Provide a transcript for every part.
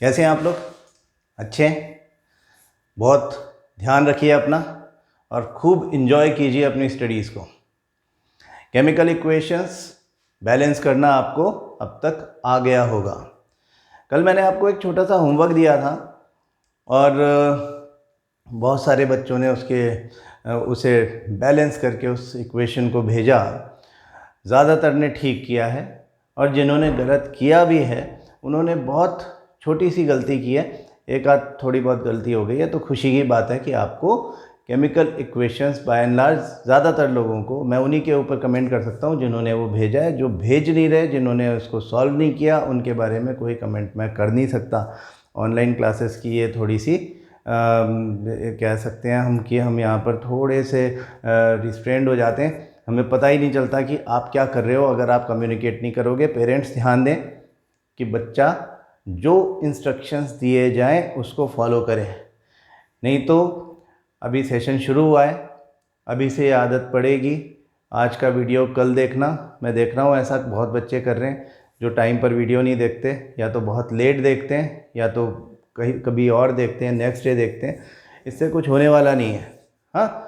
कैसे हैं आप लोग? अच्छे हैं? बहुत ध्यान रखिए अपना और खूब इन्जॉय कीजिए अपनी स्टडीज़ को। केमिकल इक्वेशंस बैलेंस करना आपको अब तक आ गया होगा। कल मैंने आपको एक छोटा सा होमवर्क दिया था और बहुत सारे बच्चों ने उसे बैलेंस करके उस इक्वेशन को भेजा। ज़्यादातर ने ठीक किया है और जिन्होंने गलत किया भी है उन्होंने बहुत छोटी सी गलती की है, एक आध थोड़ी बहुत गलती हो गई है। तो खुशी की बात है कि आपको chemical equations bye and large ज़्यादातर लोगों को, मैं उन्हीं के ऊपर कमेंट कर सकता हूँ जिन्होंने वो भेजा है। जो भेज नहीं रहे, जिन्होंने उसको सॉल्व नहीं किया, उनके बारे में कोई कमेंट मैं कर नहीं सकता। ऑनलाइन क्लासेस की ये थोड़ी सी कह सकते हैं हम कि हम यहाँ पर थोड़े से रिस्ट्रेंड हो जाते हैं। हमें पता ही नहीं चलता कि आप क्या कर रहे हो अगर आप कम्युनिकेट नहीं करोगे। पेरेंट्स ध्यान दें कि बच्चा जो इंस्ट्रक्शंस दिए जाएं उसको फॉलो करे, नहीं तो अभी सेशन शुरू हुआ है, अभी से ये आदत पड़ेगी। आज का वीडियो कल देखना। मैं देख रहा हूँ ऐसा बहुत बच्चे कर रहे हैं जो टाइम पर वीडियो नहीं देखते, या तो बहुत लेट देखते हैं या तो कभी और देखते हैं, नेक्स्ट डे देखते हैं। इससे कुछ होने वाला नहीं है। हाँ,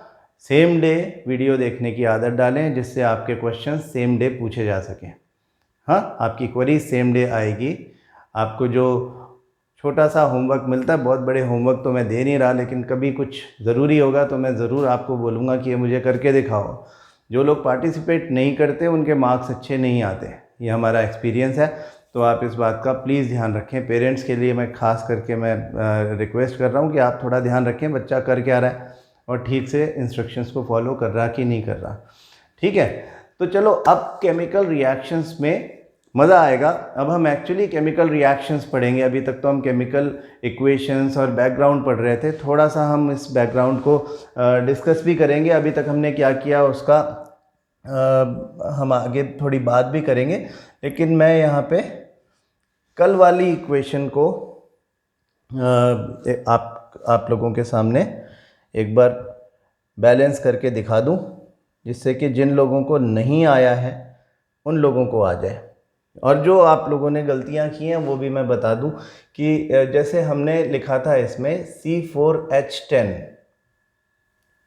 सेम डे वीडियो देखने की आदत डालें जिससे आपके क्वेश्चन सेम डे पूछे जा सकें। हाँ, आपकी क्वेरी सेम डे आएगी। आपको जो छोटा सा होमवर्क मिलता है, बहुत बड़े होमवर्क तो मैं दे नहीं रहा, लेकिन कभी कुछ ज़रूरी होगा तो मैं ज़रूर आपको बोलूँगा कि ये मुझे करके दिखाओ। जो लोग पार्टिसिपेट नहीं करते उनके मार्क्स अच्छे नहीं आते, ये हमारा एक्सपीरियंस है। तो आप इस बात का प्लीज़ ध्यान रखें। पेरेंट्स के लिए मैं ख़ास करके मैं रिक्वेस्ट कर रहा हूँ कि आप थोड़ा ध्यान रखें बच्चा कर क्या रहा है और ठीक से इंस्ट्रक्शंस को फॉलो कर रहा कि नहीं कर रहा। ठीक है, तो चलो अब केमिकल रिएक्शंस में मज़ा आएगा। अब हम एक्चुअली केमिकल रिएक्शंस पढ़ेंगे। अभी तक तो हम केमिकल इक्वेशंस और बैकग्राउंड पढ़ रहे थे। थोड़ा सा हम इस बैकग्राउंड को डिस्कस भी करेंगे। अभी तक हमने क्या किया उसका हम आगे थोड़ी बात भी करेंगे, लेकिन मैं यहाँ पे कल वाली इक्वेशन को आप लोगों के सामने एक बार बैलेंस करके दिखा दूँ, जिससे कि जिन लोगों को नहीं आया है उन लोगों को आ जाए, और जो आप लोगों ने गलतियां की हैं वो भी मैं बता दूं कि जैसे हमने लिखा था इसमें C4H10,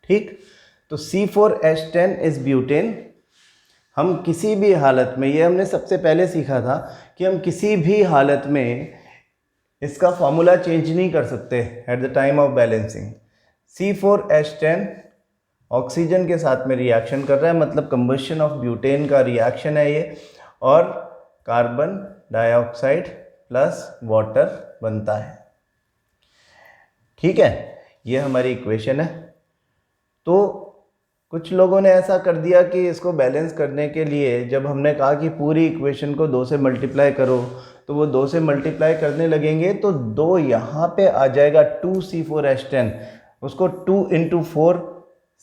ठीक, तो C4H10 इज ब्यूटेन। हम किसी भी हालत में, ये हमने सबसे पहले सीखा था कि हम किसी भी हालत में इसका फॉर्मूला चेंज नहीं कर सकते eight the time of balancing. C4H10 oxygen के साथ में रिएक्शन कर रहा है, मतलब कंबशन ऑफ ब्यूटेन का रिएक्शन है ये, और कार्बन डाइऑक्साइड प्लस वाटर बनता है। ठीक है, ये हमारी इक्वेशन है। तो कुछ लोगों ने ऐसा कर दिया कि इसको बैलेंस करने के लिए जब हमने कहा कि पूरी इक्वेशन को 2 से मल्टीप्लाई करो, तो वो 2 से मल्टीप्लाई करने लगेंगे तो 2 यहाँ पे आ जाएगा 2C4H10, उसको 2 × 4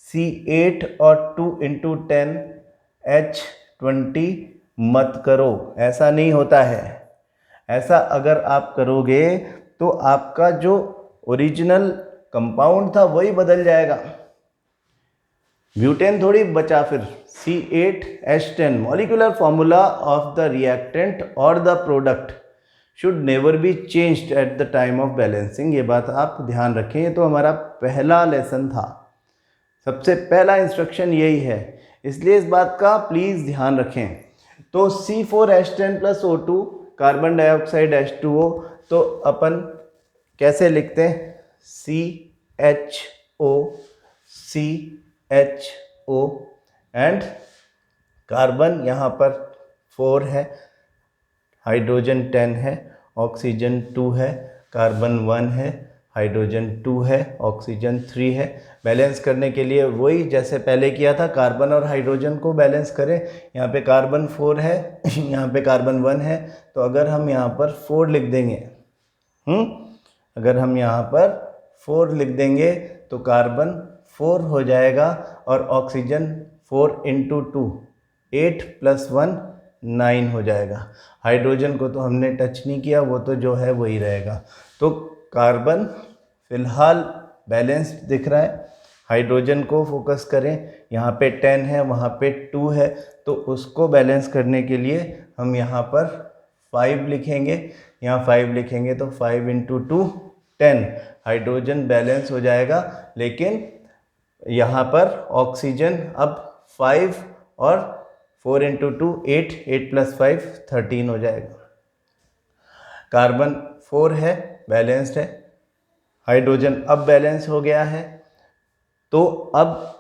C8 और 2 × 10 H20 मत करो। ऐसा नहीं होता है। ऐसा अगर आप करोगे तो आपका जो ओरिजिनल कंपाउंड था वही बदल जाएगा, ब्यूटेन थोड़ी बचा। फिर C8H10 molecular formula of the reactant और the product should never be changed at the time of balancing. ये बात आप ध्यान रखें। ये तो हमारा पहला लेसन था, सबसे पहला इंस्ट्रक्शन यही है, इसलिए इस बात का प्लीज़ ध्यान रखें। तो C4H10 + O2 carbon dioxide H2O, तो अपन कैसे लिखते हैं? CHO CHO एंड कार्बन यहाँ पर 4 है, हाइड्रोजन 10 है, ऑक्सीजन 2 है, कार्बन 1 है, हाइड्रोजन 2 है, ऑक्सीजन 3 है। बैलेंस करने के लिए वही जैसे पहले किया था, कार्बन और हाइड्रोजन को बैलेंस करें। यहाँ पे कार्बन 4 है, यहाँ पे कार्बन 1 है, तो अगर हम यहाँ पर 4 लिख देंगे, अगर हम यहाँ पर 4 लिख देंगे तो कार्बन 4 हो जाएगा और ऑक्सीजन 4 × 2 8 + 1 9 हो जाएगा। हाइड्रोजन को तो हमने टच नहीं किया, वो तो जो है वही रहेगा। तो कार्बन फिलहाल बैलेंस दिख रहा है। हाइड्रोजन को फोकस करें, यहाँ पे 10 है, वहाँ पे 2 है, तो उसको बैलेंस करने के लिए हम यहाँ पर 5 लिखेंगे, यहाँ 5 लिखेंगे तो 5 इंटू 2 10 हाइड्रोजन बैलेंस हो जाएगा। लेकिन यहाँ पर ऑक्सीजन अब 5 और 4 इंटू 2 8, 8 प्लस 5 13 हो जाएगा। कार्बन 4 है, बैलेंस्ड है, हाइड्रोजन अब बैलेंस हो गया है। तो अब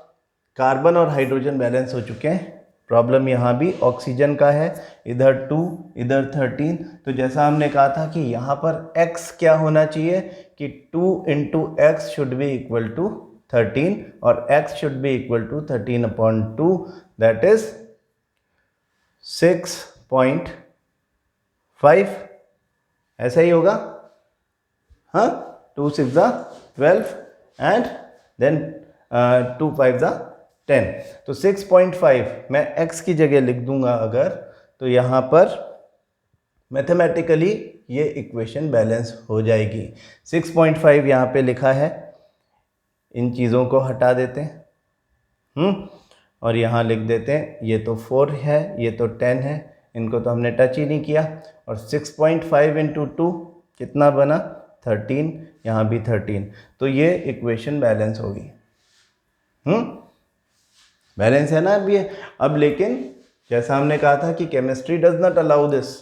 कार्बन और हाइड्रोजन बैलेंस हो चुके हैं। प्रॉब्लम यहाँ भी ऑक्सीजन का है, इधर 2 इधर 13। तो जैसा हमने कहा था कि यहाँ पर x क्या होना चाहिए कि 2 into x should be equal to 13 और x should be equal to 13/2, that is 6.5। ऐसा ही होगा, हाँ, 2 6 12 एंड देन 2 5 10। तो 6.5 मैं x की जगह लिख दूंगा अगर, तो यहाँ पर मैथमेटिकली ये इक्वेशन बैलेंस हो जाएगी। 6.5 यहाँ पे लिखा है, इन चीज़ों को हटा देते हैं और यहाँ लिख देते हैं, ये तो 4 है, ये तो 10 है, इनको तो हमने टच ही नहीं किया। और 6.5 इंटू 2 कितना बना 13, यहाँ भी 13। तो ये इक्वेशन बैलेंस होगी। बैलेंस है ना अब ये। अब लेकिन जैसा हमने कहा था कि chemistry does not allow this,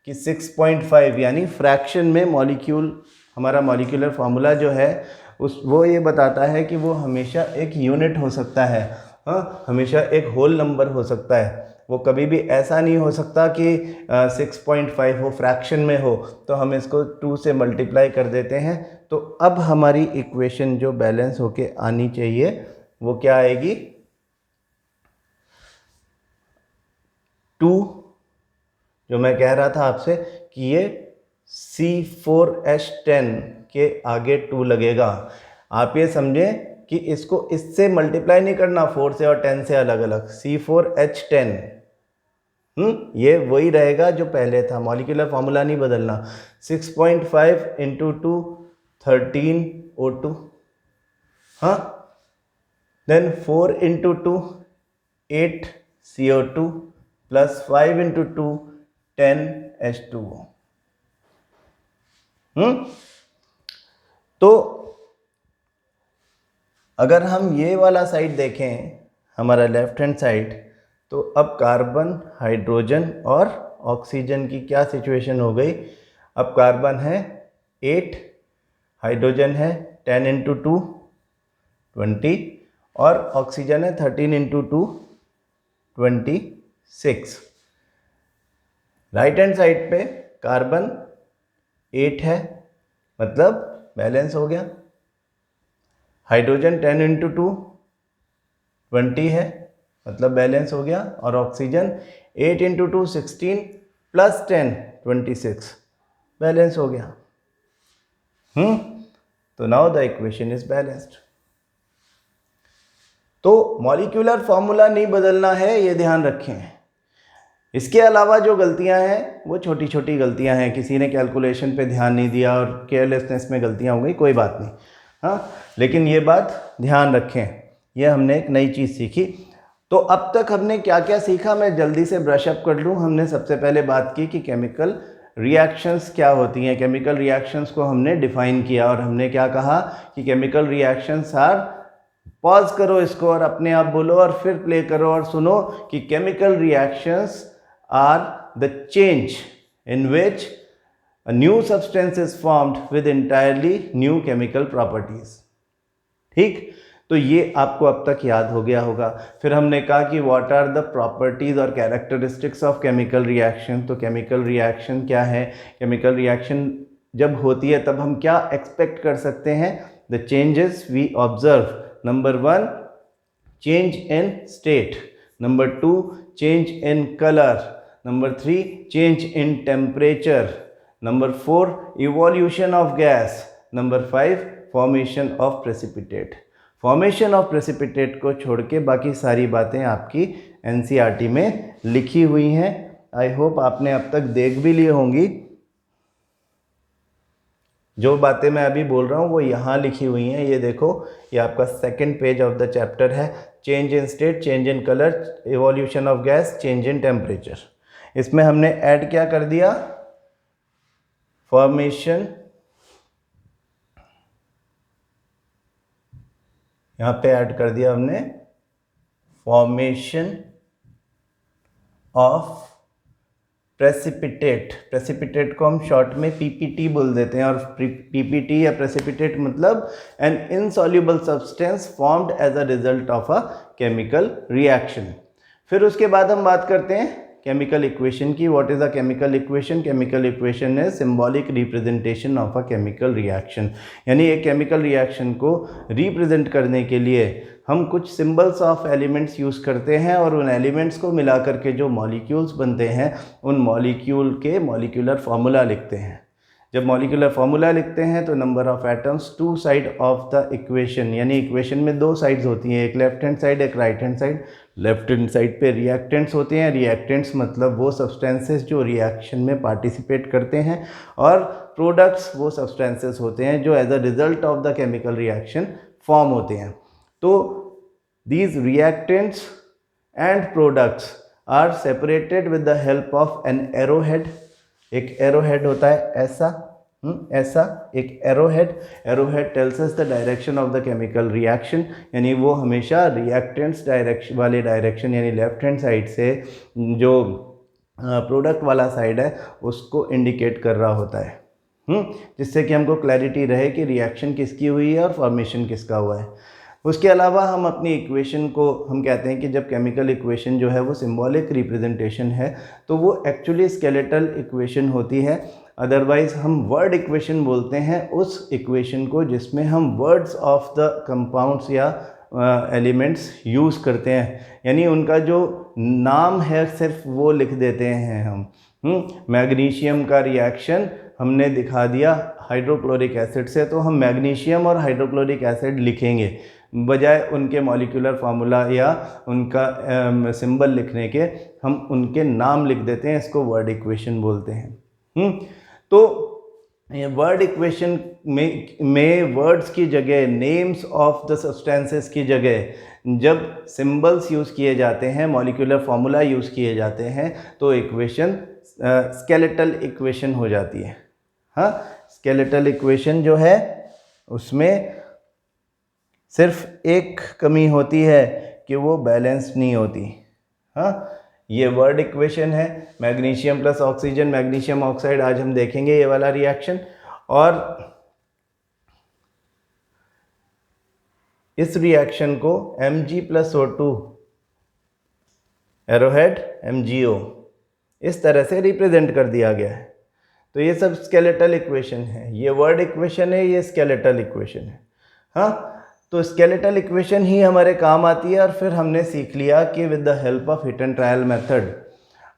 कि 6.5 यानी फ्रैक्शन में मॉलिक्यूल, हमारा मॉलिक्यूलर फार्मूला जो है वो ये बताता है कि वो हमेशा एक यूनिट हो सकता है, हाँ, हमेशा एक होल नंबर हो सकता है। वो कभी भी ऐसा नहीं हो सकता कि 6.5 हो, फ्रैक्शन में हो, तो हम इसको 2 से मल्टीप्लाई कर देते हैं। तो अब हमारी इक्वेशन जो बैलेंस होके आनी चाहिए वो क्या आएगी, 2, जो मैं कह रहा था आपसे कि ये C4H10 के आगे 2 लगेगा। आप ये समझें कि इसको इससे मल्टीप्लाई नहीं करना 4 से और 10 से अलग अलग, C4H10 ये वही रहेगा जो पहले था, मॉलिक्यूलर फार्मूला नहीं बदलना। 6.5 इंटू 2 13 O2, हाँ, then 4 into 2 8 CO2 plus 5 into 2 10 H2O। तो अगर हम ये वाला साइड देखें, हमारा लेफ्ट हैंड साइड, तो अब कार्बन, हाइड्रोजन और ऑक्सीजन की क्या सिचुएशन हो गई। अब कार्बन है 8, हाइड्रोजन है 10 इंटू 2 20 और ऑक्सीजन है 13 इंटू 2 26। राइट हैंड साइड पे कार्बन 8 है, मतलब बैलेंस हो गया। हाइड्रोजन 10 इंटू 2 20 है, मतलब बैलेंस हो गया। और ऑक्सीजन 8 इंटू 2 16 प्लस 10 26, बैलेंस हो गया। तो now the equation is balanced. तो मॉलिक्यूलर फॉर्मूला नहीं बदलना है, ये ध्यान रखें। इसके अलावा जो गलतियां हैं वो छोटी छोटी गलतियां हैं, किसी ने कैलकुलेशन पे ध्यान नहीं दिया और केयरलेसनेस में गलतियां हो गई, कोई बात नहीं, हाँ, लेकिन ये बात ध्यान रखें, ये हमने एक नई चीज़ सीखी। तो अब तक हमने क्या क्या सीखा, मैं जल्दी से ब्रश अप कर लूँ। हमने सबसे पहले बात की कि केमिकल रिएक्शंस क्या होती हैं, केमिकल रिएक्शंस को हमने डिफाइन किया और हमने क्या कहा कि केमिकल रिएक्शंस आर, पॉज करो इसको और अपने आप बोलो और फिर प्ले करो और सुनो कि chemical reactions are the change in which a new substance is formed with entirely new chemical properties। ठीक, तो ये आपको अब तक याद हो गया होगा। फिर हमने कहा कि what are the properties और characteristics of chemical reaction। तो chemical reaction क्या है, chemical reaction जब होती है तब हम क्या expect कर सकते हैं। The changes we observe, number 1 change in state, number 2 change in color, number 3 change in temperature, number 4 evolution of gas, number 5 formation of precipitate। Formation of precipitate को छोड़ के बाकी सारी बातें आपकी एनसीईआरटी में लिखी हुई हैं। आई होप आपने अब तक देख भी ली होंगी। जो बातें मैं अभी बोल रहा हूँ वो यहाँ लिखी हुई हैं, ये देखो, ये आपका second page of the chapter है। Change in state, change in colour, evolution of gas, change in temperature. इसमें हमने ऐड क्या कर दिया, फॉर्मेशन, यहाँ पे ऐड कर दिया हमने, फॉर्मेशन ऑफ प्रेसिपिटेट। प्रेसिपिटेट को हम शॉर्ट में पीपीटी बोल देते हैं, और पीपीटी या प्रेसिपिटेट मतलब an insoluble substance formed as a result of a chemical reaction. फिर उसके बाद हम बात करते हैं केमिकल इक्वेशन की। What is a chemical equation? Chemical equation है symbolic representation of a chemical reaction, यानी एक केमिकल रिएक्शन को रिप्रेजेंट करने के लिए हम कुछ सिंबल्स ऑफ एलिमेंट्स यूज़ करते हैं, और उन एलिमेंट्स को मिला करके जो मॉलिक्यूल्स बनते हैं उन मॉलिक्यूल के मॉलिक्यूलर फार्मूला लिखते हैं। जब मॉलिक्यूलर फार्मूला लिखते हैं तो number of atoms two side of the equation, यानी इक्वेशन में दो साइड्स होती हैं, एक लेफ्ट हैंड साइड एक right hand side. Left hand side पे रिएक्टेंट्स होते हैं, रिएक्टेंट्स मतलब वो सब्सटेंसेस जो रिएक्शन में पार्टिसिपेट करते हैं, और प्रोडक्ट्स वो सब्सटेंसेस होते हैं जो as a result of the chemical reaction form होते हैं। तो these reactants and products are separated with the help of an arrowhead। एक arrowhead होता है ऐसा, ऐसा एक arrowhead tells us the direction of the chemical reaction, यानी वो हमेशा reactants डायरेक्शन वाले डायरेक्शन यानी लेफ्ट हैंड साइड से जो प्रोडक्ट वाला साइड है उसको इंडिकेट कर रहा होता है, जिससे कि हमको क्लैरिटी रहे कि रिएक्शन किसकी हुई है और फॉर्मेशन किसका हुआ है। उसके अलावा हम अपनी इक्वेशन को हम कहते हैं कि जब केमिकल इक्वेशन जो है वो सिंबॉलिक रिप्रेजेंटेशन है तो वो एक्चुअली स्केलेटल इक्वेशन होती है। अदरवाइज हम वर्ड इक्वेशन बोलते हैं उस इक्वेशन को जिसमें हम वर्ड्स ऑफ द कंपाउंड्स या एलिमेंट्स यूज़ करते हैं, यानी उनका जो नाम है सिर्फ वो लिख देते हैं हम। मैग्नीशियम का रिएक्शन हमने दिखा दिया हाइड्रोक्लोरिक एसिड से, तो हम मैग्नीशियम और हाइड्रोक्लोरिक एसिड लिखेंगे बजाय उनके मॉलिक्यूलर फार्मूला या उनका सिंबल लिखने के, हम उनके नाम लिख देते हैं, इसको वर्ड इक्वेशन बोलते हैं। तो वर्ड इक्वेशन में वर्ड्स की जगह, नेम्स ऑफ द सब्सटेंसेस की जगह जब सिंबल्स यूज़ किए जाते हैं, मॉलिक्यूलर फार्मूला यूज़ किए जाते हैं, तो इक्वेशन स्केलेटल इक्वेशन हो जाती है। हाँ, स्केलेटल इक्वेशन जो है उसमें सिर्फ एक कमी होती है कि वो बैलेंस्ड नहीं होती। हाँ, ये वर्ड इक्वेशन है, magnesium plus oxygen, magnesium oxide, आज हम देखेंगे ये वाला रिएक्शन। और इस रिएक्शन को Mg+O2 एरोहेड MgO इस तरह से रिप्रेजेंट कर दिया गया है। तो ये सब स्केलेटल इक्वेशन है, ये वर्ड इक्वेशन है, ये स्केलेटल इक्वेशन है। हाँ, तो स्केलेटल इक्वेशन ही हमारे काम आती है। और फिर हमने सीख लिया कि with the help of hit and trial method,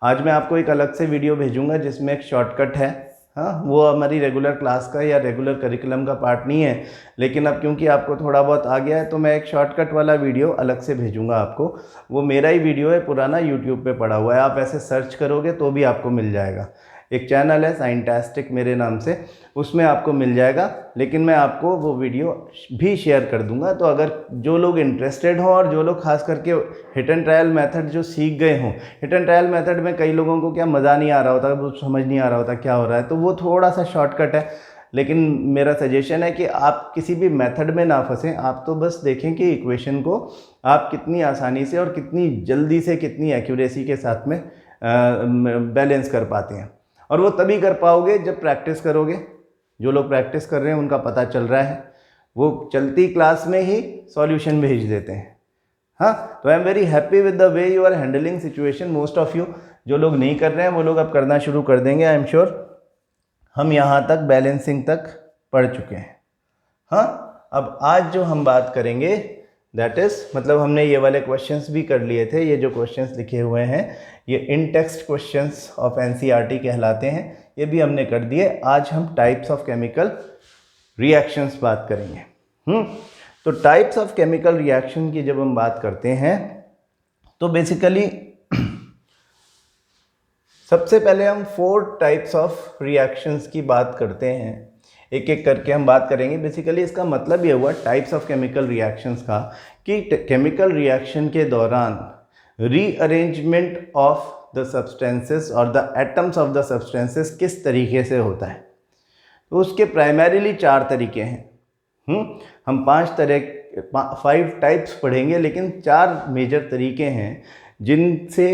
आज मैं आपको एक अलग से वीडियो भेजूंगा जिसमें एक शॉर्टकट है। हाँ, वो हमारी रेगुलर क्लास का या रेगुलर करिकुलम का पार्ट नहीं है, लेकिन अब क्योंकि आपको थोड़ा बहुत आ गया है तो मैं एक शॉर्टकट वाला वीडियो अलग से भेजूंगा आपको। वो मेरा ही वीडियो है, पुराना, यूट्यूब पे पड़ा हुआ है, आप ऐसे सर्च करोगे तो भी आपको मिल जाएगा। एक चैनल है साइंटास्टिक मेरे नाम से, उसमें आपको मिल जाएगा, लेकिन मैं आपको वो वीडियो भी शेयर कर दूंगा। तो अगर जो लोग इंटरेस्टेड हों और जो लोग खास करके हिट एंड ट्रायल मेथड जो सीख गए हों, हिट एंड ट्रायल मेथड में कई लोगों को क्या मज़ा नहीं आ रहा होता, वो समझ नहीं आ रहा होता क्या हो रहा है, तो वो थोड़ा सा शॉर्टकट है। लेकिन मेरा सजेशन है कि आप किसी भी मेथड में ना फंसें, आप तो बस देखें कि इक्वेशन को आप कितनी आसानी से और कितनी जल्दी से, कितनी एक्यूरेसी के साथ में बैलेंस कर पाते हैं। और वो तभी कर पाओगे जब प्रैक्टिस करोगे। जो लोग प्रैक्टिस कर रहे हैं उनका पता चल रहा है, वो चलती क्लास में ही सॉल्यूशन भेज देते हैं। हाँ, तो I am very happy with the way you are handling situation, most of you. जो लोग नहीं कर रहे हैं वो लोग अब करना शुरू कर देंगे, आई एम श्योर। हम यहाँ तक बैलेंसिंग तक पढ़ चुके हैं। हाँ, अब आज जो हम बात करेंगे दैट इज़, मतलब हमने ये वाले क्वेश्चंस भी कर लिए थे। ये जो क्वेश्चंस लिखे हुए हैं ये इन टेक्स्ट क्वेश्चंस ऑफ NCERT कहलाते हैं, ये भी हमने कर दिए। आज हम टाइप्स ऑफ केमिकल रिएक्शंस बात करेंगे। तो टाइप्स ऑफ केमिकल रिएक्शन की जब हम बात करते हैं तो बेसिकली सबसे पहले हम 4 टाइप्स ऑफ रिएक्शंस की बात करते हैं, एक एक करके हम बात करेंगे। बेसिकली इसका मतलब ये हुआ टाइप्स ऑफ केमिकल रिएक्शंस का कि केमिकल रिएक्शन के दौरान रीअरेंजमेंट ऑफ द सब्सटेंसेस और the atoms of the substances किस तरीके से होता है। तो उसके प्राइमरीली 4 तरीके हैं। हम 5 टाइप्स पढ़ेंगे, लेकिन 4 मेजर तरीके हैं जिनसे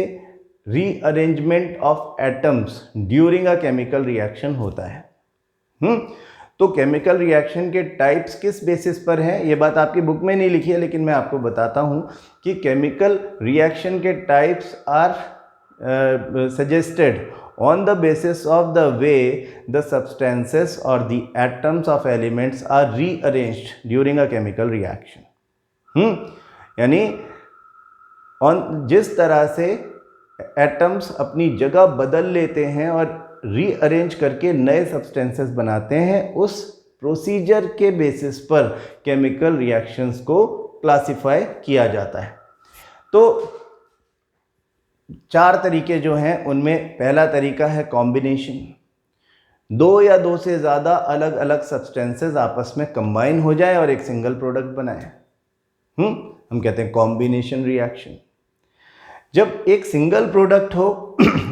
rearrangement of atoms during a chemical reaction होता है। तो केमिकल रिएक्शन के टाइप्स किस बेसिस पर हैं, ये बात आपकी बुक में नहीं लिखी है, लेकिन मैं आपको बताता हूँ कि केमिकल रिएक्शन के types are suggested on the basis of the way the substances or the atoms of elements are rearranged during a chemical reaction। यानी जिस तरह से एटम्स अपनी जगह बदल लेते हैं और रीअरेंज करके नए सब्सटेंसेस बनाते हैं, उस प्रोसीजर के बेसिस पर केमिकल रिएक्शंस को क्लासिफाई किया जाता है। तो 4 तरीके जो हैं उनमें पहला तरीका है कॉम्बिनेशन। 2 या 2 से ज़्यादा अलग अलग सब्सटेंसेस आपस में कंबाइन हो जाए और एक सिंगल प्रोडक्ट बनाए, हम कहते हैं कॉम्बिनेशन रिएक्शन। जब एक सिंगल प्रोडक्ट हो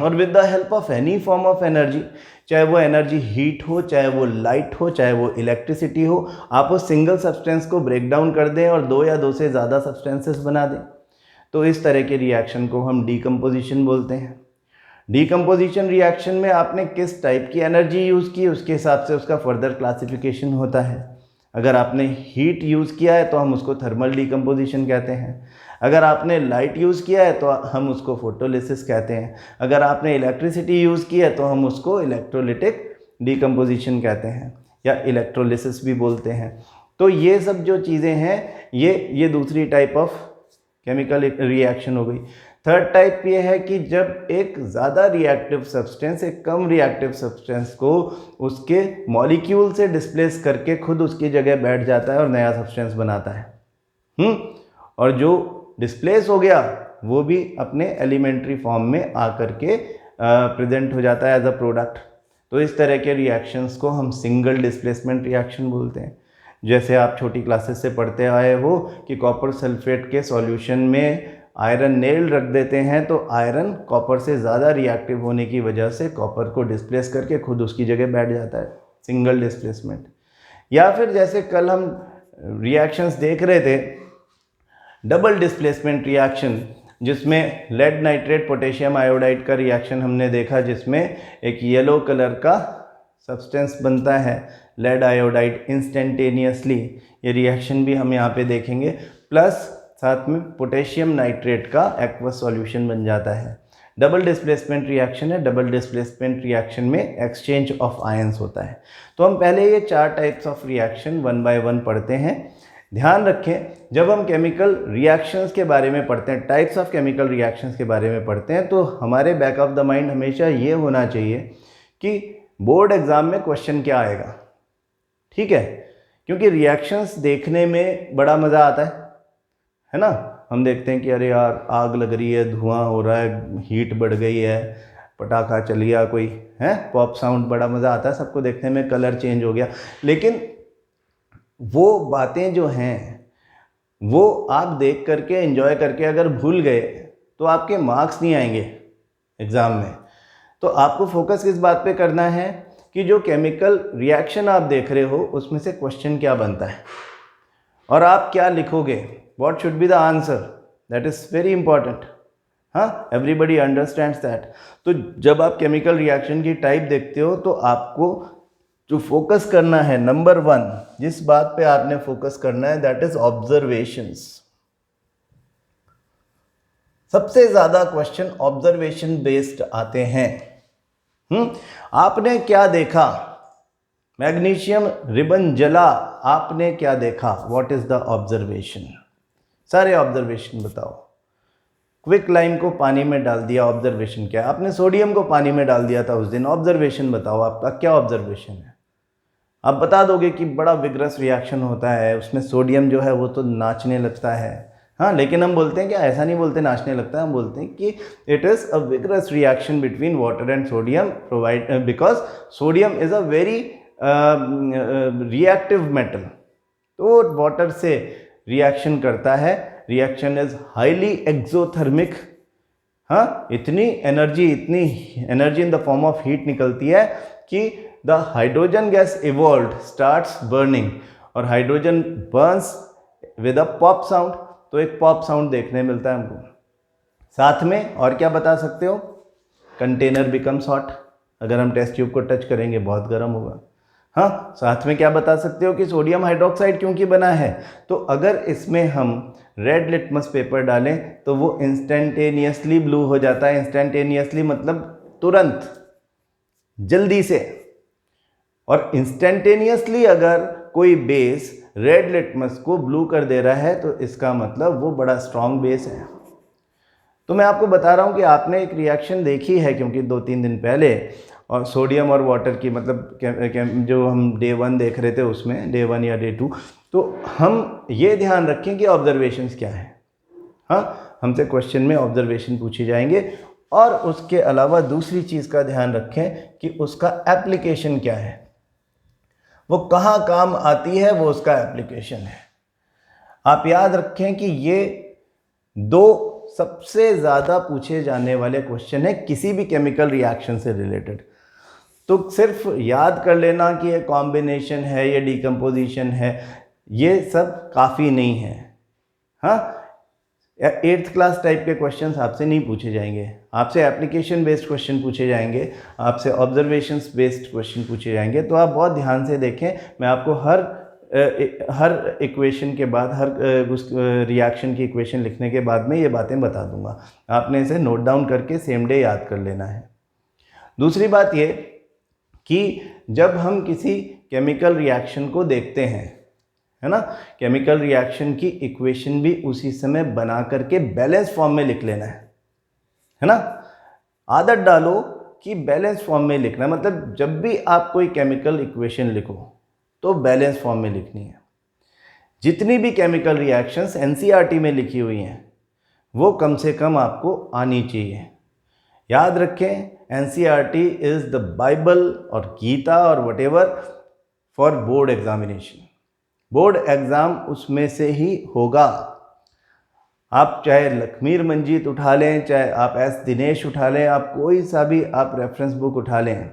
और with the help of any form of energy, चाहे वो एनर्जी हीट हो, चाहे वो लाइट हो, चाहे वो इलेक्ट्रिसिटी हो, आप उस सिंगल सब्सटेंस को ब्रेक डाउन कर दें और 2 या 2 से ज़्यादा सब्सटेंसेस बना दें, तो इस तरह के रिएक्शन को हम डीकम्पोजिशन बोलते हैं। डीकम्पोजिशन रिएक्शन में आपने किस टाइप की एनर्जी यूज़ की, उसके हिसाब से उसका फर्दर क्लासिफिकेशन होता है। अगर आपने हीट यूज़ किया है तो हम उसको थर्मल डीकम्पोजिशन कहते हैं। अगर आपने लाइट यूज़ किया है तो हम उसको फोटोलिसिस कहते हैं। अगर आपने इलेक्ट्रिसिटी यूज़ की है तो हम उसको इलेक्ट्रोलिटिक डीकम्पोजिशन कहते हैं या इलेक्ट्रोलिसिस भी बोलते हैं। तो ये सब जो चीज़ें हैं ये दूसरी टाइप ऑफ केमिकल रिएक्शन हो गई। थर्ड टाइप ये है कि जब एक ज़्यादा रिएक्टिव सब्सटेंस एक कम रिएक्टिव सब्सटेंस को उसके मॉलिक्यूल से डिस्प्लेस करके खुद उसकी जगह बैठ जाता है और नया सब्सटेंस बनाता है। और जो डिस्प्लेस हो गया वो भी अपने एलिमेंट्री फॉर्म में आकर के प्रेजेंट हो जाता है एज अ प्रोडक्ट। तो इस तरह के रिएक्शंस को हम सिंगल डिस्प्लेसमेंट रिएक्शन बोलते हैं। जैसे आप छोटी क्लासेस से पढ़ते आए हो कि कॉपर सल्फेट के सॉल्यूशन में आयरन नेल रख देते हैं, तो आयरन कॉपर से ज़्यादा रिएक्टिव होने की वजह से कॉपर को डिस्प्लेस करके खुद उसकी जगह बैठ जाता है, सिंगल डिस्प्लेसमेंट। या फिर जैसे कल हम रिएक्शंस देख रहे थे, डबल डिस्प्लेसमेंट रिएक्शन, जिसमें लेड नाइट्रेट पोटेशियम आयोडाइड का रिएक्शन हमने देखा, जिसमें एक येलो कलर का सब्सटेंस बनता है लेड आयोडाइड इंस्टेंटेनियसली। ये रिएक्शन भी हम यहाँ पे देखेंगे, प्लस साथ में पोटेशियम नाइट्रेट का एक्वस सॉल्यूशन बन जाता है। डबल डिस्प्लेसमेंट रिएक्शन है। डबल डिस्प्लेसमेंट रिएक्शन में एक्सचेंज ऑफ आयंस होता है। तो हम पहले ये 4 टाइप्स ऑफ रिएक्शन 1 बाय 1 पढ़ते हैं। ध्यान रखें, जब हम केमिकल रिएक्शंस के बारे में पढ़ते हैं, टाइप्स ऑफ केमिकल रिएक्शंस के बारे में पढ़ते हैं, तो हमारे बैक ऑफ द माइंड हमेशा ये होना चाहिए कि बोर्ड एग्ज़ाम में क्वेश्चन क्या आएगा। ठीक है, क्योंकि रिएक्शंस देखने में बड़ा मज़ा आता है ना। हम देखते हैं कि अरे यार आग लग रही है, धुआं हो रहा है, हीट बढ़ गई है, पटाखा चल गया कोई, है पॉप साउंड, बड़ा मज़ा आता है सबको देखने में, कलर चेंज हो गया। लेकिन वो बातें जो हैं वो आप देख करके एंजॉय करके अगर भूल गए तो आपके मार्क्स नहीं आएंगे एग्ज़ाम में। तो आपको फोकस किस बात पे करना है कि जो केमिकल रिएक्शन आप देख रहे हो उसमें से क्वेश्चन क्या बनता है और आप क्या लिखोगे, what should be the answer, that is very important. हाँ, एवरीबडी अंडरस्टैंड्स दैट। तो जब आप केमिकल रिएक्शन की टाइप देखते हो तो आपको जो फोकस करना है, नंबर 1 जिस बात पे आपने फोकस करना है, दैट इज ऑब्जर्वेशंस। सबसे ज्यादा क्वेश्चन ऑब्जर्वेशन बेस्ड आते हैं। आपने क्या देखा, मैग्नीशियम रिबन जला, आपने क्या देखा, व्हाट इज द ऑब्जर्वेशन। सारे ऑब्जर्वेशन बताओ। क्विक लाइम को पानी में डाल दिया, ऑब्जर्वेशन क्या है। आपने सोडियम को पानी में डाल दिया था उस दिन, ऑब्जर्वेशन बताओ, आपका क्या ऑब्जर्वेशन है। आप बता दोगे कि बड़ा विग्रस रिएक्शन होता है, उसमें सोडियम जो है वो तो नाचने लगता है। हाँ, लेकिन हम बोलते हैं कि ऐसा नहीं बोलते नाचने लगता है, हम बोलते हैं कि it is a vigorous reaction between water and sodium because sodium is a very reactive metal. तो वाटर से रिएक्शन करता है, रिएक्शन इज हाईली एक्सोथर्मिक हाँ, इतनी energy in the form of heat निकलती है कि the hydrogen gas evolve starts burning, और hydrogen burns with a pop sound. तो एक पॉप साउंड देखने मिलता है हमको। साथ में और क्या बता सकते हो? कंटेनर बिकम्स हॉट, अगर हम टेस्ट ट्यूब को टच करेंगे बहुत गर्म होगा। हाँ, साथ में क्या बता सकते हो कि सोडियम हाइड्रोक्साइड क्योंकि बना है? तो अगर इसमें हम रेड लिटमस पेपर डालें तो वो इंस्टेंटेनियसली ब्लू हो जाता है। इंस्टेंटेनियसली मतलब तुरंत, जल्दी से। और इंस्टेंटेनियसली अगर कोई बेस रेड लिटमस को ब्लू कर दे रहा है तो इसका मतलब वो बड़ा स्ट्रॉन्ग बेस है। तो मैं आपको बता रहा हूँ कि आपने एक रिएक्शन देखी है क्योंकि 2-3 दिन पहले, और सोडियम और वाटर की, मतलब जो हम डे 1 देख रहे थे उसमें, डे 1 या डे 2, तो हम ये ध्यान रखें कि ऑब्जर्वेशंस क्या है। हाँ, हमसे क्वेश्चन में ऑब्जर्वेशन पूछे जाएंगे, और उसके अलावा दूसरी चीज़ का ध्यान रखें कि उसका एप्लीकेशन क्या है, वो कहाँ काम आती है, वो उसका एप्लीकेशन है। आप याद रखें कि ये 2 सबसे ज़्यादा पूछे जाने वाले क्वेश्चन है किसी भी केमिकल रिएक्शन से रिलेटेड। तो सिर्फ याद कर लेना कि ये कॉम्बिनेशन है, ये डिकम्पोजिशन है, ये सब काफ़ी नहीं है। हाँ, 8th क्लास टाइप के क्वेश्चंस आपसे नहीं पूछे जाएंगे, आपसे एप्लीकेशन बेस्ड क्वेश्चन पूछे जाएंगे, आपसे ऑब्जर्वेशंस बेस्ड क्वेश्चन पूछे जाएंगे। तो आप बहुत ध्यान से देखें, मैं आपको हर इक्वेशन के बाद, हर रिएक्शन की इक्वेशन लिखने के बाद में ये बातें बता दूंगा। आपने इसे नोट डाउन करके सेम डे याद कर लेना है। दूसरी बात ये कि जब हम किसी केमिकल रिएक्शन को देखते हैं, है ना, केमिकल रिएक्शन की इक्वेशन भी उसी समय बना करके बैलेंस फॉर्म में लिख लेना है ना। आदत डालो कि बैलेंस फॉर्म में लिखना, मतलब जब भी आप कोई केमिकल इक्वेशन लिखो तो बैलेंस फॉर्म में लिखनी है। जितनी भी केमिकल रिएक्शंस एनसीईआरटी में लिखी हुई हैं वो कम से कम आपको आनी चाहिए। याद रखें, एनसीईआरटी इज द बाइबल और गीता और whatever for board examination. Board exam उसमें से ही होगा। आप चाहे लक्ष्मीर मंजीत उठा लें, चाहे आप एस दिनेश उठा लें, आप कोई सा भी आप रेफरेंस बुक उठा लें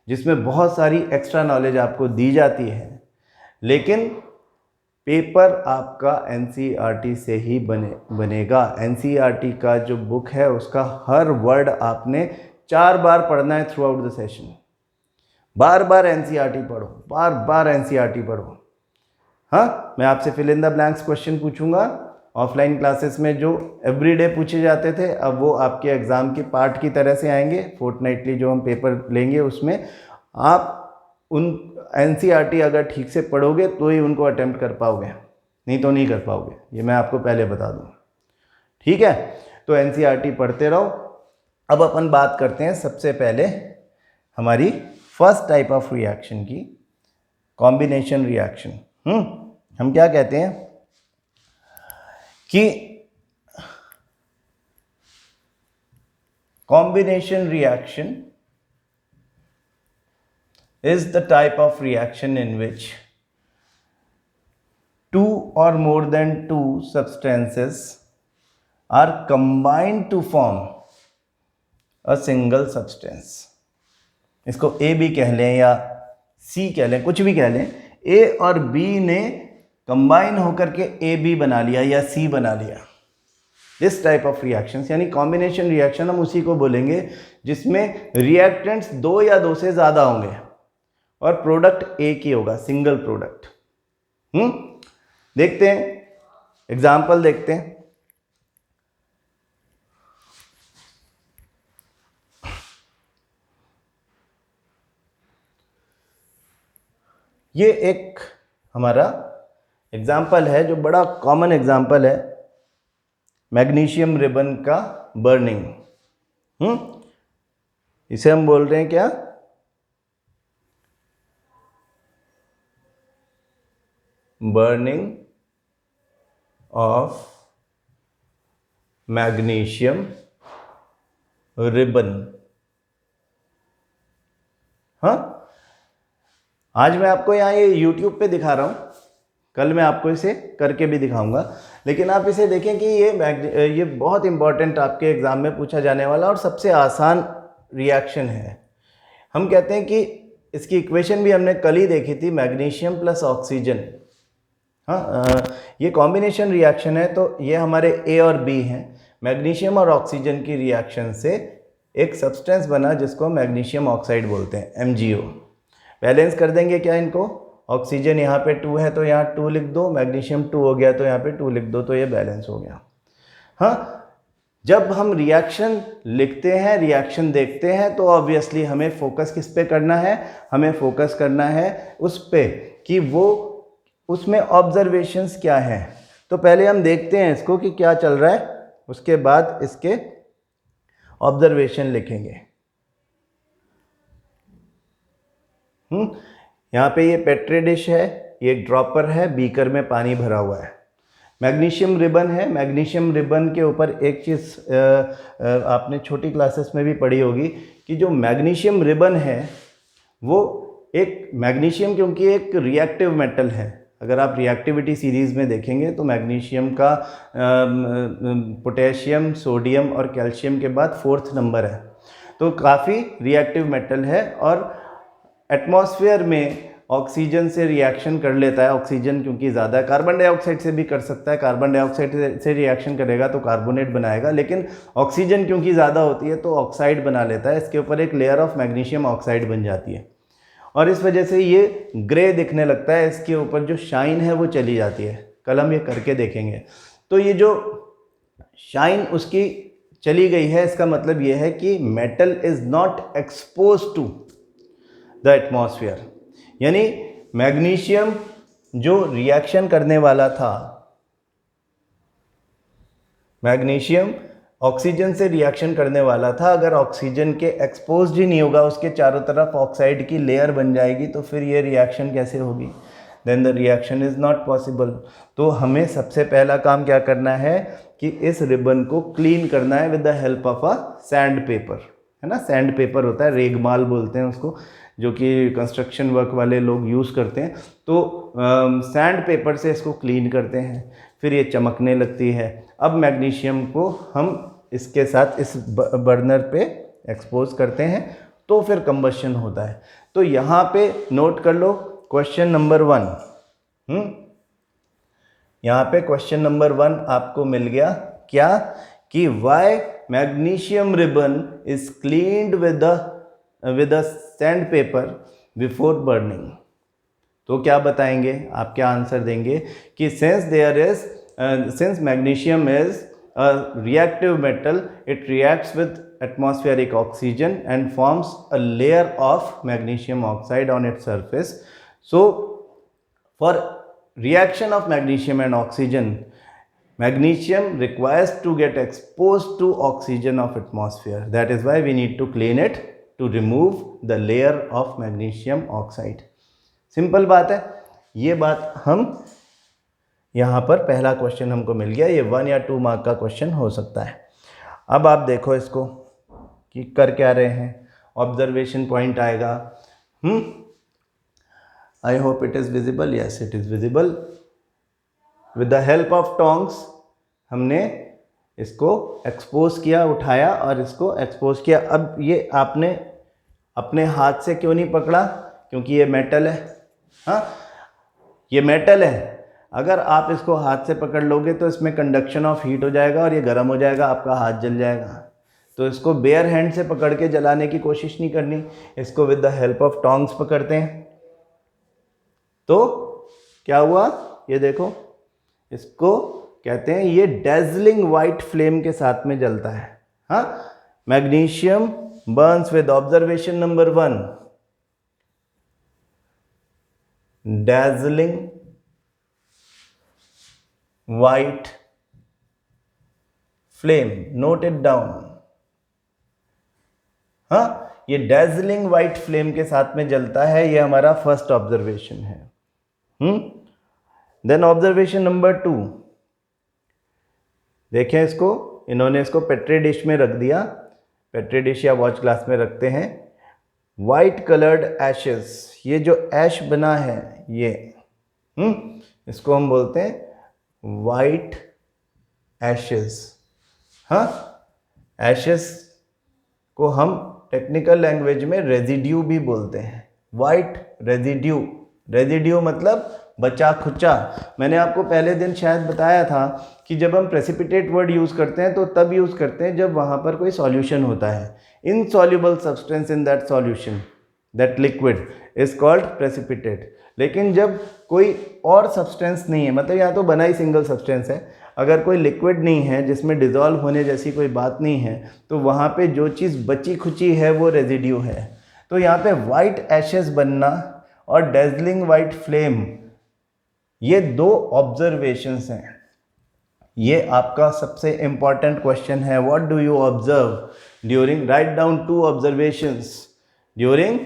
जिसमें बहुत सारी एक्स्ट्रा नॉलेज आपको दी जाती है, लेकिन पेपर आपका एनसीईआरटी से ही बनेगा। एनसीईआरटी का जो बुक है उसका हर वर्ड आपने 4 बार पढ़ना है थ्रू आउट द सेशन। बार बार एनसीईआरटी पढ़ो, बार बार एनसीईआरटी पढ़ो। हाँ, मैं आपसे fill in the blanks question पूछूंगा। ऑफलाइन क्लासेस में जो एवरीडे पूछे जाते थे, अब वो आपके एग्ज़ाम के पार्ट की तरह से आएंगे। फोर्टनाइटली जो हम पेपर लेंगे उसमें आप उन एनसीईआरटी अगर ठीक से पढ़ोगे तो ही उनको अटेम्प्ट कर पाओगे, नहीं तो नहीं कर पाओगे, ये मैं आपको पहले बता दूँ। ठीक है, तो एनसीईआरटी पढ़ते रहो। अब अपन बात करते हैं सबसे पहले हमारी फर्स्ट टाइप ऑफ रिएक्शन की, कॉम्बिनेशन रिएक्शन। हम क्या कहते हैं कि combination reaction is the type of reaction in which 2 or more than 2 substances are combined to form a single substance। इसको A भी कह लें या C कह लें, कुछ भी कह लें। A और B ने कंबाइन होकर के AB बना लिया या C बना लिया। दिस टाइप ऑफ रिएक्शंस यानी कॉम्बिनेशन रिएक्शन हम उसी को बोलेंगे जिसमें रिएक्टेंट्स 2 या 2 से ज़्यादा होंगे और प्रोडक्ट एक ही होगा, सिंगल प्रोडक्ट। देखते हैं, एग्जाम्पल देखते हैं। ये एक हमारा एग्जाम्पल है जो बड़ा कॉमन एग्जाम्पल है, मैग्नीशियम रिबन का बर्निंग। इसे हम बोल रहे हैं क्या? Burning of magnesium ribbon. हाँ, आज मैं आपको यहाँ ये YouTube पे दिखा रहा हूँ, कल मैं आपको इसे करके भी दिखाऊंगा, लेकिन आप इसे देखें कि ये बहुत इंपॉर्टेंट आपके एग्ज़ाम में पूछा जाने वाला और सबसे आसान रिएक्शन है। हम कहते हैं कि इसकी इक्वेशन भी हमने कल ही देखी थी, मैग्नीशियम प्लस ऑक्सीजन। हाँ, ये कॉम्बिनेशन रिएक्शन है, तो ये हमारे ए और बी हैं। मैग्नीशियम और ऑक्सीजन की रिएक्शन से एक सब्सटेंस बना जिसको मैग्नीशियम ऑक्साइड बोलते हैं, MgO। बैलेंस कर देंगे क्या इनको, ऑक्सीजन यहाँ पे 2 है तो यहाँ 2 लिख दो, मैग्नीशियम 2 हो गया तो यहाँ पे 2 लिख दो, तो ये बैलेंस हो गया। हाँ, जब हम रिएक्शन लिखते हैं, रिएक्शन देखते हैं, तो ऑब्वियसली हमें फोकस किस पे करना है, हमें फोकस करना है उस पे कि वो उसमें ऑब्जर्वेशंस क्या हैं। तो पहले हम देखते हैं इसको कि क्या चल रहा है, उसके बाद इसके ऑब्जर्वेशन लिखेंगे। यहाँ पे ये पेट्री डिश है, ये ड्रॉपर है, बीकर में पानी भरा हुआ है। मैग्नीशियम रिबन है, मैग्नीशियम रिबन के ऊपर एक चीज़ आपने छोटी क्लासेस में भी पढ़ी होगी कि जो मैग्नीशियम रिबन है वो एक मैग्नीशियम, क्योंकि एक रिएक्टिव मेटल है। अगर आप रिएक्टिविटी सीरीज़ में देखेंगे तो मैग्नीशियम का पोटेशियम, सोडियम और कैल्शियम के बाद 4th नंबर है, तो काफ़ी रिएक्टिव मेटल है और एटमॉस्फेयर में ऑक्सीजन से रिएक्शन कर लेता है। ऑक्सीजन क्योंकि ज़्यादा, कार्बन डाइऑक्साइड से भी कर सकता है, कार्बन डाइऑक्साइड से रिएक्शन करेगा तो कार्बोनेट बनाएगा, लेकिन ऑक्सीजन क्योंकि ज़्यादा होती है तो ऑक्साइड बना लेता है। इसके ऊपर एक लेयर ऑफ मैग्नीशियम ऑक्साइड बन जाती है और इस वजह से ये ग्रे दिखने लगता है, इसके ऊपर जो शाइन है वो चली जाती है। कल हम ये करके देखेंगे। तो ये जो शाइन उसकी चली गई है, इसका मतलब ये है कि metal is not expose to the atmosphere. यानी मैग्नीशियम जो रिएक्शन करने वाला था, मैग्नीशियम ऑक्सीजन से रिएक्शन करने वाला था, अगर ऑक्सीजन के एक्सपोज ही नहीं होगा, उसके चारों तरफ ऑक्साइड की लेयर बन जाएगी, तो फिर ये रिएक्शन कैसे होगी, then the reaction is not possible. तो हमें सबसे पहला काम क्या करना है कि इस रिबन को क्लीन करना है with the help of a sand paper, है ना। सैंड पेपर होता है, रेगमाल बोलते हैं उसको, जो कि कंस्ट्रक्शन वर्क वाले लोग यूज़ करते हैं। तो सैंड पेपर से इसको क्लीन करते हैं, फिर ये चमकने लगती है। अब मैग्नीशियम को हम इसके साथ इस बर्नर पे एक्सपोज करते हैं तो फिर कंबशन होता है। तो यहाँ पे नोट कर लो क्वेश्चन नंबर 1। यहाँ पे क्वेश्चन नंबर 1 आपको मिल गया क्या, कि why magnesium ribbon is cleaned with the sand paper before burning. तो क्या बताएंगे आप, क्या आंसर देंगे कि since magnesium is a reactive metal, it reacts with atmospheric oxygen and forms a layer of magnesium oxide on its surface. So for reaction of magnesium and oxygen, magnesium requires to get exposed to oxygen of atmosphere. That is why we need to clean it to remove the layer of magnesium oxide. Simple बात है, ये बात हम यहाँ पर पहला question हमको मिल गया। ये 1 या 2 मार्क का क्वेश्चन हो सकता है। अब आप देखो इसको कि कर क्या रहे हैं, ऑब्जर्वेशन पॉइंट आएगा। I hope it is visible, yes it is visible. With the help of tongs हमने इसको एक्सपोज किया, उठाया और इसको एक्सपोज किया। अब ये आपने अपने हाथ से क्यों नहीं पकड़ा, क्योंकि ये मेटल है। हाँ, ये मेटल है, अगर आप इसको हाथ से पकड़ लोगे तो इसमें कंडक्शन ऑफ हीट हो जाएगा और ये गर्म हो जाएगा, आपका हाथ जल जाएगा। तो इसको बेयर हैंड से पकड़ के जलाने की कोशिश नहीं करनी, इसको with the help of tongs पकड़ते हैं। तो क्या हुआ, ये देखो, इसको कहते हैं, ये डेजलिंग वाइट फ्लेम के साथ में जलता है। हाँ, magnesium Burns with observation number 1, dazzling white flame, note it down। हाँ, ये dazzling white flame के साथ में जलता है, ये हमारा फर्स्ट ऑब्जर्वेशन है। देन ऑब्जर्वेशन नंबर 2, देखें इसको, इन्होंने इसको पेट्री डिश में रख दिया, पेट्री डिश या वॉच ग्लास में रखते हैं। वाइट कलर्ड एशेस, ये जो ऐश बना है ये इसको हम बोलते हैं वाइट एशेस। हाँ, एशेस को हम टेक्निकल लैंग्वेज में रेजिड्यू भी बोलते हैं। वाइट रेजिड्यू, रेजिड्यू मतलब बचा खुचा। मैंने आपको पहले दिन शायद बताया था कि जब हम प्रेसिपिटेट वर्ड यूज़ करते हैं तो तब यूज़ करते हैं जब वहाँ पर कोई सॉल्यूशन होता है। Insoluble substance in that solution, that liquid is called precipitate. लेकिन जब कोई और सब्सटेंस नहीं है, मतलब यहाँ तो बना ही सिंगल सब्सटेंस है, अगर कोई लिक्विड नहीं है जिसमें डिज़ोल्व होने जैसी कोई बात नहीं है, तो वहाँ पे जो चीज़ बची खुची है वो रेजिड्यू है। तो यहाँ पे वाइट एशेस बनना और डेजलिंग वाइट फ्लेम, ये दो ऑब्जर्वेशंस हैं। ये आपका सबसे इंपॉर्टेंट क्वेश्चन है। What do you observe during, write down 2 observations during